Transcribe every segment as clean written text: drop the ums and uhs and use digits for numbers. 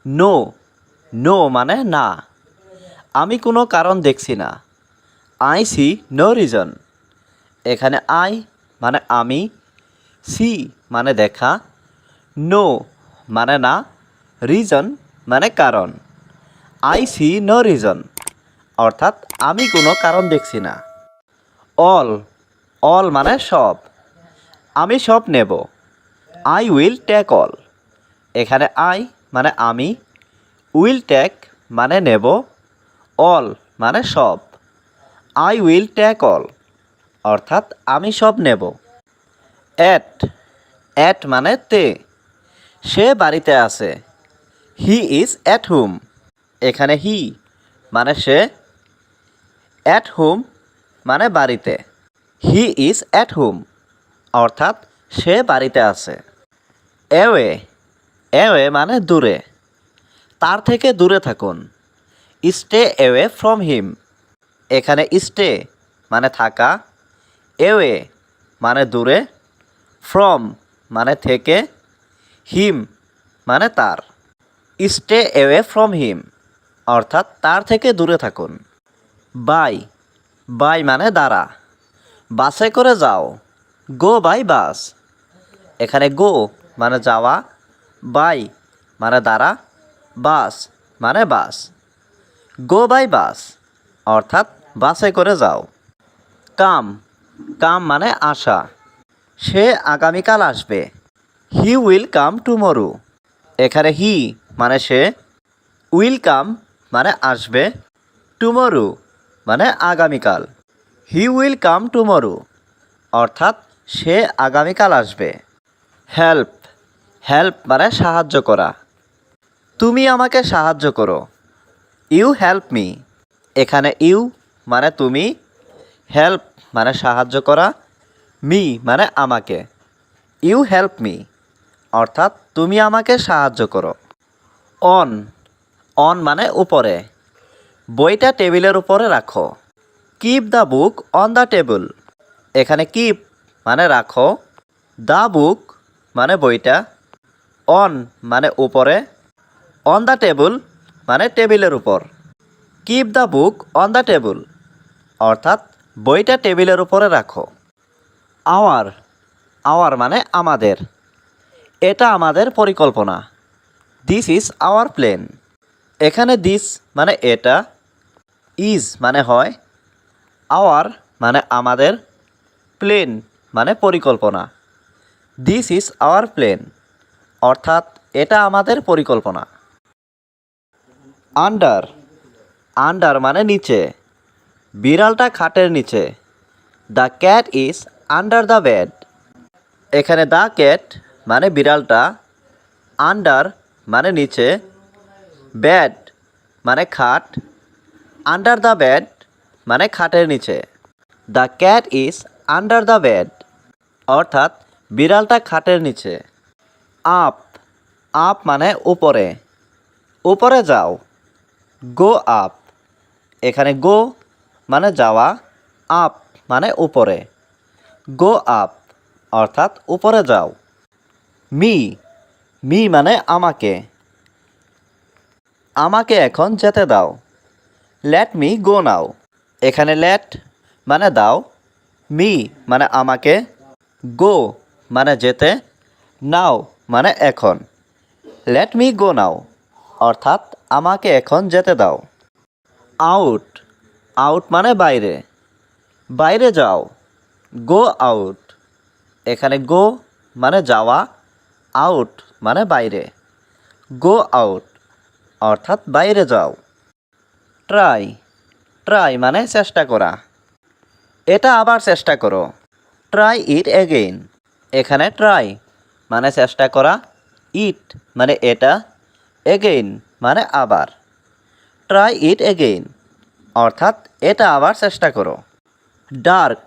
No, no মানে না। আমি কোনো কারণ দেখছি না। I see no reason. এখানে আই মানে আমি, সি মানে দেখা, নো মানে না, রিজন মানে কারণ। আই সি নো রিজন অর্থাৎ আমি কোনো কারণ দেখছি না। অল, অল মানে সব। আমি সব নেব। I will take all. এখানে আই মানে আমি, উইল টেক মানে নেব, অল মানে সব। আই উইল টেক অল অর্থাৎ আমি সব নেব। অ্যাট, অ্যাট মানে তে। সে বাড়িতে আছে। He is at home. এখানে হি মানে সে, অ্যাট হোম মানে বাড়িতে। হি ইজ অ্যাট হোম অর্থাৎ সে বাড়িতে আছে। অ্যাওয়ে, অ্যাওয়ে মানে দূরে। তার থেকে দূরে থাকুন। Stay away from him. এখানে স্টে মানে থাকা, অ্যাওয়ে মানে দূরে, ফ্রম মানে থেকে, হিম মানে তার। স্টে অ্যাওয়ে ফ্রম হিম অর্থাৎ তার থেকে দূরে থাকুন। বাই, বাই মানে দ্বারা। বাসে করে যাও। গো বাই বাস। এখানে গো মানে যাওয়া, বাই মানে দ্বারা, বাস মানে বাস। গো বাই বাস অর্থাৎ বাসে করে যাও। কাম, কাম মানে আসা। সে আগামীকাল আসবে। He will come tomorrow. এখানে হি মানে সে, উইল কাম মানে আসবে, টুমরো মানে আগামীকাল। হি উইল কাম টুমরো অর্থাৎ সে আগামীকাল আসবে। হেল্প, হেল্প মানে সাহায্য করা। তুমি আমাকে সাহায্য করো। You help me. এখানে ইউ মানে তুমি, হেল্প মানে সাহায্য করা, মি মানে আমাকে। ইউ হেল্প মি অর্থাৎ তুমি আমাকে সাহায্য করো। অন, অন মানে উপরে। বইটা টেবিলের উপরে রাখো। Keep the book on the table. এখানে কিপ মানে রাখো, দ্য বুক মানে বইটা, অন মানে উপরে, অন দ্য টেবিল মানে টেবিলের উপর। Keep the book on the table অর্থাৎ বইটা টেবিলের উপরে রাখো। আওয়ার, আওয়ার মানে আমাদের। এটা আমাদের পরিকল্পনা। This is our plan. এখানে দিস মানে এটা, ইজ মানে হয়, আওয়ার মানে আমাদের, প্ল্যান মানে পরিকল্পনা। দিস ইজ আওয়ার প্ল্যান অর্থাৎ এটা আমাদের পরিকল্পনা। আন্ডার, আন্ডার মানে নিচে। বিড়ালটা খাটের নিচে। The cat is under the bed. এখানে দ্য ক্যাট মানে বিড়ালটা, আন্ডার মানে নিচে, বেড মানে খাট, আন্ডার দ্য বেড মানে খাটের নিচে। The cat is under the bed অর্থাৎ বিড়ালটা খাটের নিচে। আপ, আপ মানে উপরে। উপরে যাও। Go up. এখানে গো মানে যাওয়া, আপ মানে উপরে। গো আপ অর্থাৎ উপরে যাও। মি, মি মানে আমাকে। আমাকে এখন যেতে দাও। লেট মি গো নাও। এখানে লেট মানে দাও, মি মানে আমাকে, গো মানে যেতে, নাও মানে এখন। লেট মি গো নাও অর্থাৎ আমাকে এখন যেতে দাও। আউট, আউট মানে বাইরে। বাইরে যাও। Go out. এখানে গো মানে যাওয়া, আউট মানে বাইরে। গো আউট অর্থাৎ বাইরে যাও। ট্রাই, ট্রাই মানে চেষ্টা করা। এটা আবার চেষ্টা করো। Try it again. এখানে ট্রাই মানে চেষ্টা করা, ইট মানে এটা, এগেইন মানে আবার। ট্রাই ইট এগেইন অর্থাৎ এটা আবার চেষ্টা করো। ডার্ক,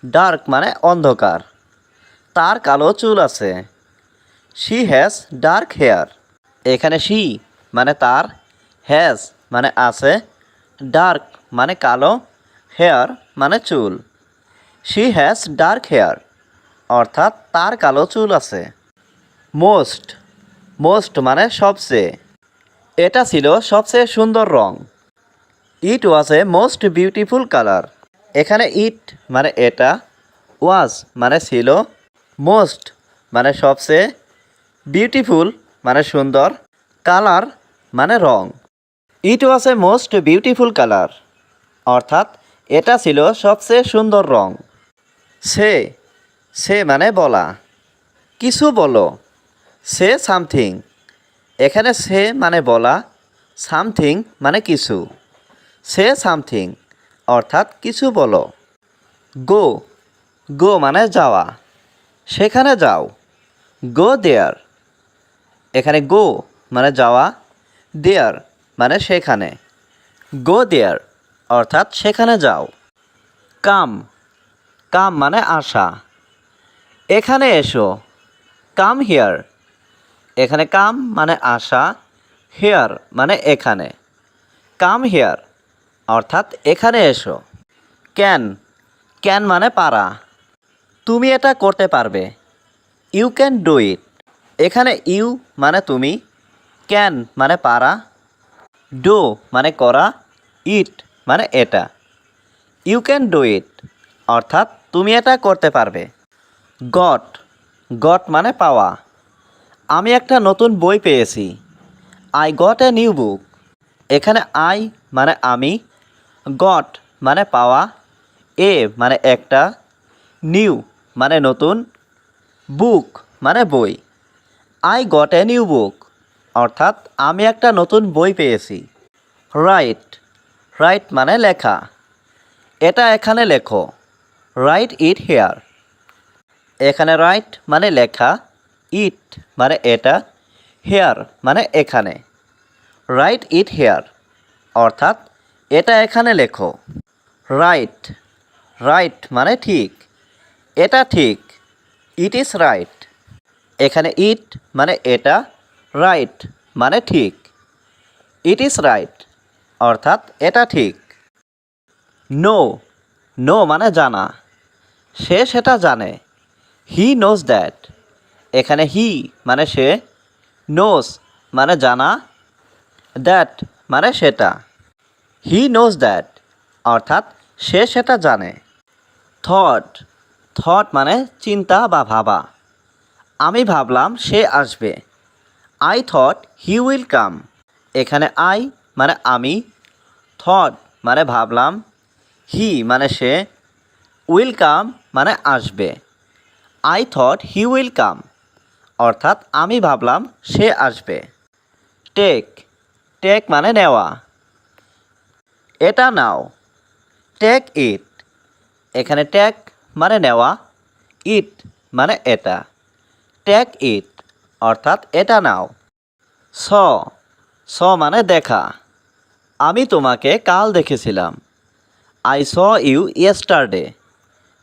ডার্ক মানে অন্ধকার। তার কালো চুল আছে। She has dark hair. এখানে শি মানে তার, হ্যাজ মানে আছে, ডার্ক মানে কালো, হেয়ার মানে চুল। শি হ্যাজ ডার্ক হেয়ার অর্থাৎ তার কালো চুল আছে। মোস্ট, মোস্ট মানে সবচেয়ে। এটা ছিল সবচেয়ে সুন্দর রং। ইট ওয়াজ এ মোস্ট বিউটিফুল কালার। এখানে ইট মানে এটা, ওয়াজ মানে ছিল, মোস্ট মানে সবচেয়ে, বিউটিফুল মানে সুন্দর, কালার মানে রং। ইট ওয়াজ এ মোস্ট বিউটিফুল কালার অর্থাৎ এটা ছিল সবচেয়ে সুন্দর রং। সে সে মানে বলা, কিছু বলো, সে সামথিং। এখানে সে মানে বলা, সামথিং মানে কিছু, সে সামথিং অর্থাৎ কিছু বলো। গো গো মানে যাওয়া, সেখানে যাও, গো দেয়ার। এখানে গো মানে যাওয়া, দেয়ার মানে সেখানে, গো দেয়ার অর্থাৎ সেখানে যাও। কাম কাম মানে আসা, এখানে এসো, কাম হিয়ার। এখানে কাম মানে আসা, হিয়ার মানে এখানে, কাম হিয়ার অর্থাৎ এখানে এসো। ক্যান ক্যান মানে পারা, তুমি এটা করতে পারবে, ইউ ক্যান ডু ইট। এখানে ইউ মানে তুমি, ক্যান মানে পারা, ডু মানে করা, ইট মানে এটা, ইউ ক্যান ডু ইট অর্থাৎ তুমি এটা করতে পারবে। গট গট মানে পাওয়া, আমি একটা নতুন বই পেয়েছি, I got a new book. এখানে আই মানে আমি, গট মানে পাওয়া, এ মানে একটা, নিউ মানে নতুন, বুক মানে বই। I got a new book অর্থাৎ আমি একটা নতুন বই পেয়েছি। রাইট রাইট মানে লেখা, এটা এখানে লেখো, রাইট ইট হেয়ার। এখানে রাইট মানে লেখা, ইট মানে এটা, হেয়ার মানে এখানে, রাইট ইট হেয়ার অর্থাৎ এটা এখানে লেখো। রাইট রাইট মানে ঠিক, এটা ঠিক, ইট ইজ রাইট। এখানে ইট মানে এটা, রাইট মানে ঠিক, ইট ইজ রাইট অর্থাৎ এটা ঠিক। নো নো মানে জানা, সে সেটা জানে, হি নোজ দ্যাট। এখানে হি মানে সে, নোজ মানে জানা, দ্যাট মানে সেটা, হি নোজ দ্যাট অর্থাৎ সে সেটা জানে। থট থট মানে চিন্তা বা ভাবা, আমি ভাবলাম সে আসবে, I thought he will come. এখানে আই মানে আমি, থট মানে ভাবলাম, হি মানে সে, উইল কাম মানে আসবে, I thought he will come অর্থাৎ আমি ভাবলাম সে আসবে। টেক টেক মানে নেওয়া, এটা নাও, টেক ইট। এখানে টেক মানে নেওয়া, ইট মানে এটা, টেক ইট অর্থাৎ এটা নাও। স স মানে দেখা, আমি তোমাকে কাল দেখেছিলাম, আই স ইউ ইয়েস্টারডে।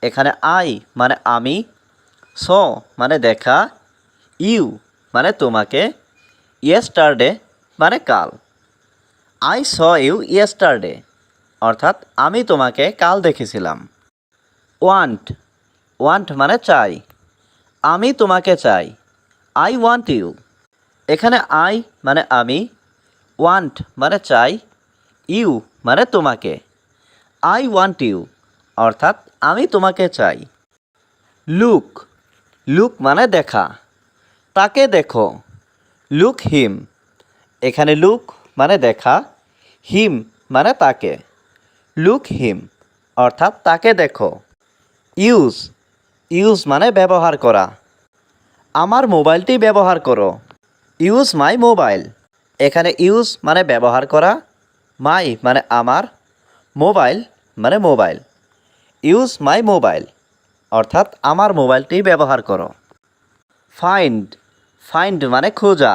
এখানে আই মানে আমি, স মানে দেখা, ইউ মানে তোমাকে, ইয়েস্টারডে মানে কাল, আই স ইউ ইয়েস্টারডে অর্থাৎ আমি তোমাকে কাল দেখেছিলাম। ওয়ান্ট ওয়ান্ট মানে চাই, আমি তোমাকে চাই, আই ওয়ান্ট ইউ। এখানে আই মানে আমি, ওয়ান্ট মানে চাই, ইউ মানে তোমাকে, আই ওয়ান্ট ইউ অর্থাৎ আমি তোমাকে চাই। লুক লুক মানে দেখা, তাকে দেখো, লুক হিম। এখানে লুক মানে দেখা, হিম মানে তাকে, লুক হিম অর্থাৎ তাকে দেখো। ইউজ ইউজ মানে ব্যবহার করা, আমার মোবাইলটি ব্যবহার করো, ইউজ মাই মোবাইল। এখানে ইউজ মানে ব্যবহার করা, মাই মানে আমার, মোবাইল মানে মোবাইল, ইউজ মাই মোবাইল অর্থাৎ আমার মোবাইলটি ব্যবহার করো। ফাইন্ড ফাইন্ড মানে খোঁজা,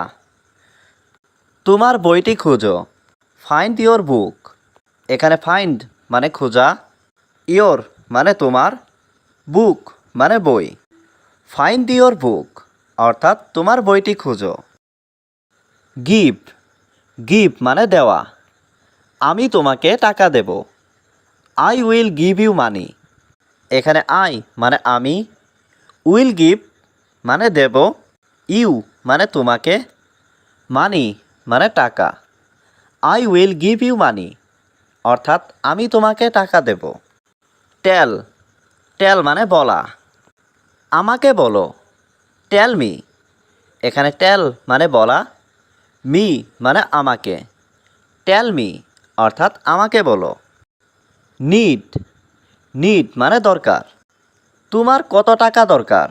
তোমার বইটি খোঁজো, ফাইন্ড ইয়োর বুক। এখানে ফাইন্ড মানে খোঁজা, ইয়োর মানে তোমার, বুক মানে বই, ফাইন্ড ইয়োর বুক অর্থাৎ তোমার বইটি খোঁজো। গিভ গিভ মানে দেওয়া, আমি তোমাকে টাকা দেব, I will give you money. এখানে আই মানে আমি, উইল গিভ মানে দেব, ইউ মানে তোমাকে, মানি মানে টাকা। I will give you money, অর্থাৎ আমি তোমাকে টাকা দেব। টেল, টেল মানে বলা। আমাকে বলো, টেল মি। এখানে টেল মানে বলা, মি মানে আমাকে। টেল মি অর্থাৎ আমাকে বলো। নিড, নিড মানে দরকার। তোমার কত টাকা দরকার?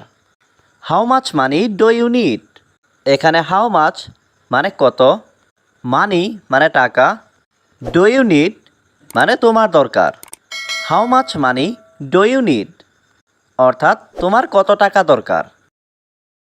How much money do you need? এখানে হাউ মাচ মানে কত, মানি মানে টাকা, ডু ইউ নিড মানে তোমার দরকার। How much money do you need অর্থাৎ তোমার কত টাকা দরকার।